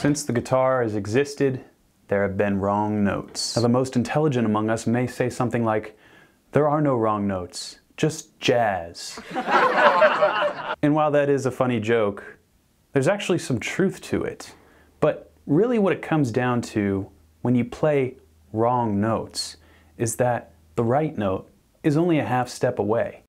Since the guitar has existed, there have been wrong notes. Now, the most intelligent among us may say something like, "There are no wrong notes, just jazz." And while that is a funny joke, there's actually some truth to it. But really what it comes down to when you play wrong notes is that the right note is only a half step away.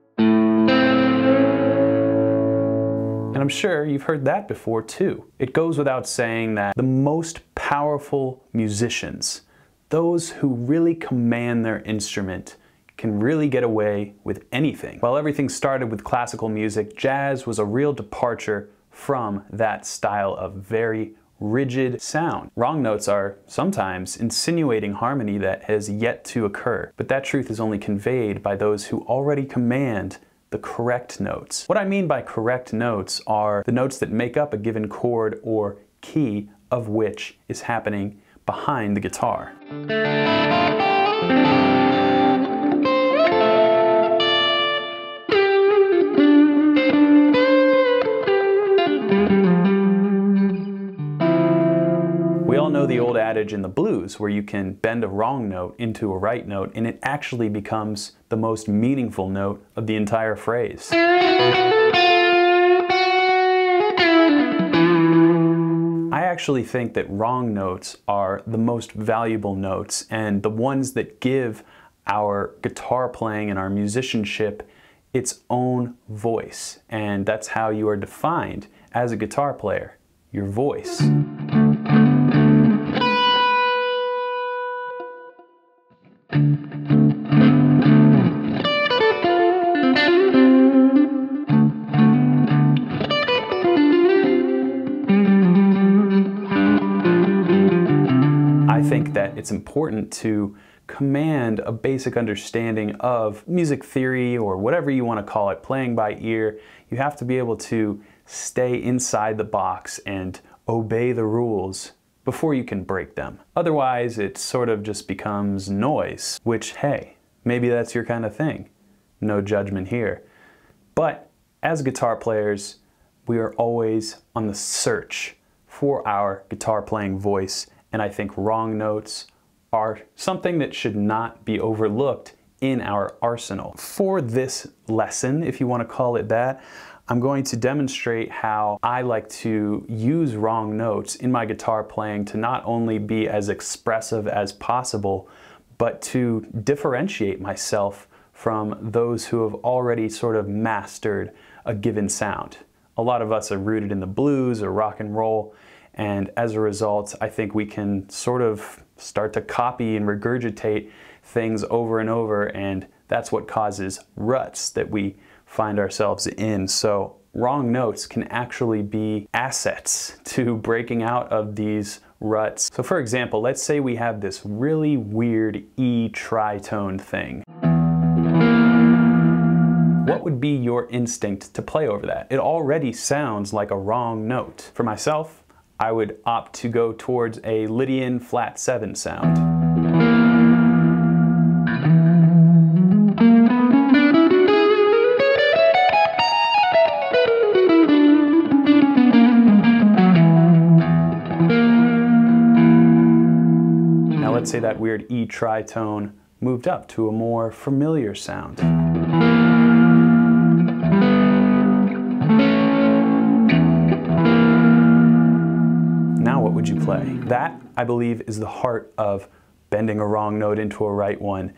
And I'm sure you've heard that before too. It goes without saying that the most powerful musicians, those who really command their instrument, can really get away with anything. While everything started with classical music, jazz was a real departure from that style of very rigid sound. Wrong notes are sometimes insinuating harmony that has yet to occur, but that truth is only conveyed by those who already command the correct notes. What I mean by correct notes are the notes that make up a given chord or key of which is happening behind the guitar. We all know the old adage in the blues where you can bend a wrong note into a right note and it actually becomes the most meaningful note of the entire phrase. I actually think that wrong notes are the most valuable notes and the ones that give our guitar playing and our musicianship its own voice. And that's how you are defined as a guitar player, your voice. I think that it's important to command a basic understanding of music theory or whatever you want to call it, playing by ear. You have to be able to stay inside the box and obey the rules before you can break them. Otherwise, it sort of just becomes noise, which, hey, maybe that's your kind of thing. No judgment here. But as guitar players, we are always on the search for our guitar playing voice, and I think wrong notes are something that should not be overlooked in our arsenal. For this lesson, if you want to call it that, I'm going to demonstrate how I like to use wrong notes in my guitar playing to not only be as expressive as possible, but to differentiate myself from those who have already sort of mastered a given sound. A lot of us are rooted in the blues or rock and roll, and as a result, I think we can sort of start to copy and regurgitate things over and over, and that's what causes ruts that we find ourselves in. So wrong notes can actually be assets to breaking out of these ruts. So for example, let's say we have this really weird E tritone thing. What would be your instinct to play over that? It already sounds like a wrong note. For myself, I would opt to go towards a Lydian flat 7 sound. Let's say that weird E tritone moved up to a more familiar sound. Now what would you play? That, I believe, is the heart of bending a wrong note into a right one.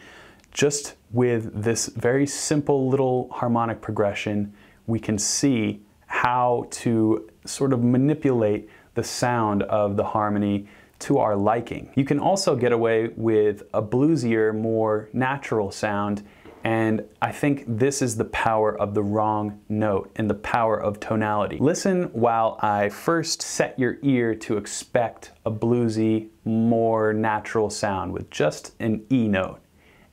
Just with this very simple little harmonic progression, we can see how to sort of manipulate the sound of the harmony to our liking. You can also get away with a bluesier, more natural sound And I think this is the power of the wrong note and the power of tonality. Listen while I first set your ear to expect a bluesy, more natural sound with just an E note.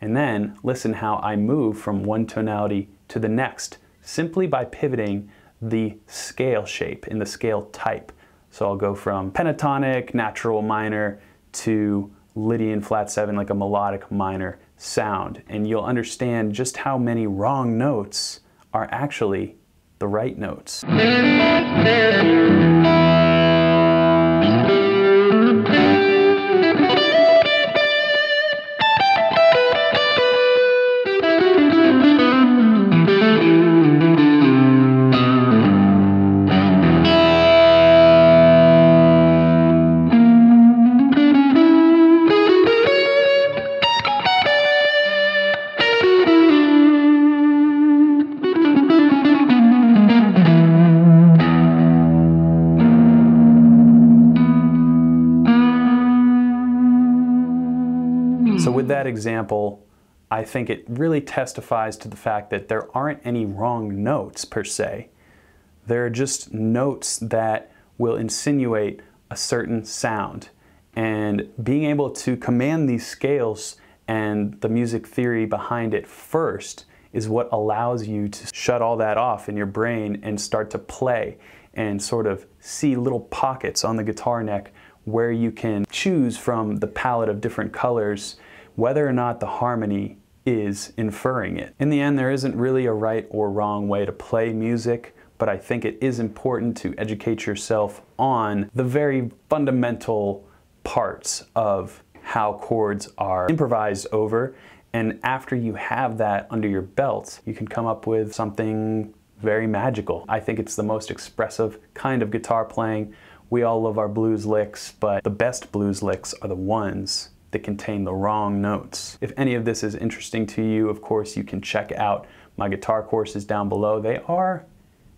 And then listen how I move from one tonality to the next, simply by pivoting the scale shape in the scale type. So I'll go from pentatonic, natural minor, to Lydian flat 7, like a melodic minor sound. And you'll understand just how many wrong notes are actually the right notes. So with that example, I think it really testifies to the fact that there aren't any wrong notes per se. There are just notes that will insinuate a certain sound. And being able to command these scales and the music theory behind it first is what allows you to shut all that off in your brain and start to play and sort of see little pockets on the guitar neck where you can choose from the palette of different colors whether or not the harmony is inferring it. In the end, there isn't really a right or wrong way to play music, but I think it is important to educate yourself on the very fundamental parts of how chords are improvised over. And after you have that under your belt, you can come up with something very magical. I think it's the most expressive kind of guitar playing. We all love our blues licks, but the best blues licks are the ones that contain the wrong notes. If any of this is interesting to you, of course, you can check out my guitar courses down below. They are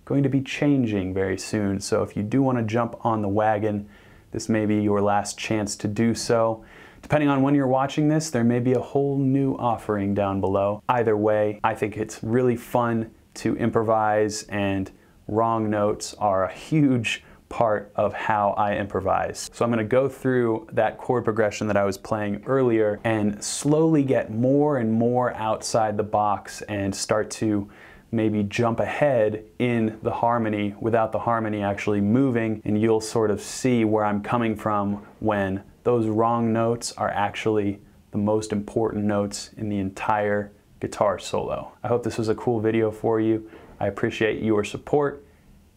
going to be changing very soon, so if you do want to jump on the wagon, this may be your last chance to do so. Depending on when you're watching this, there may be a whole new offering down below. Either way, I think it's really fun to improvise, and wrong notes are a huge part of how I improvise. So I'm going to go through that chord progression that I was playing earlier and slowly get more and more outside the box and start to maybe jump ahead in the harmony without the harmony actually moving, and you'll sort of see where I'm coming from when those wrong notes are actually the most important notes in the entire guitar solo. I hope this was a cool video for you. I appreciate your support,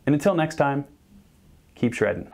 and until next time, keep shredding.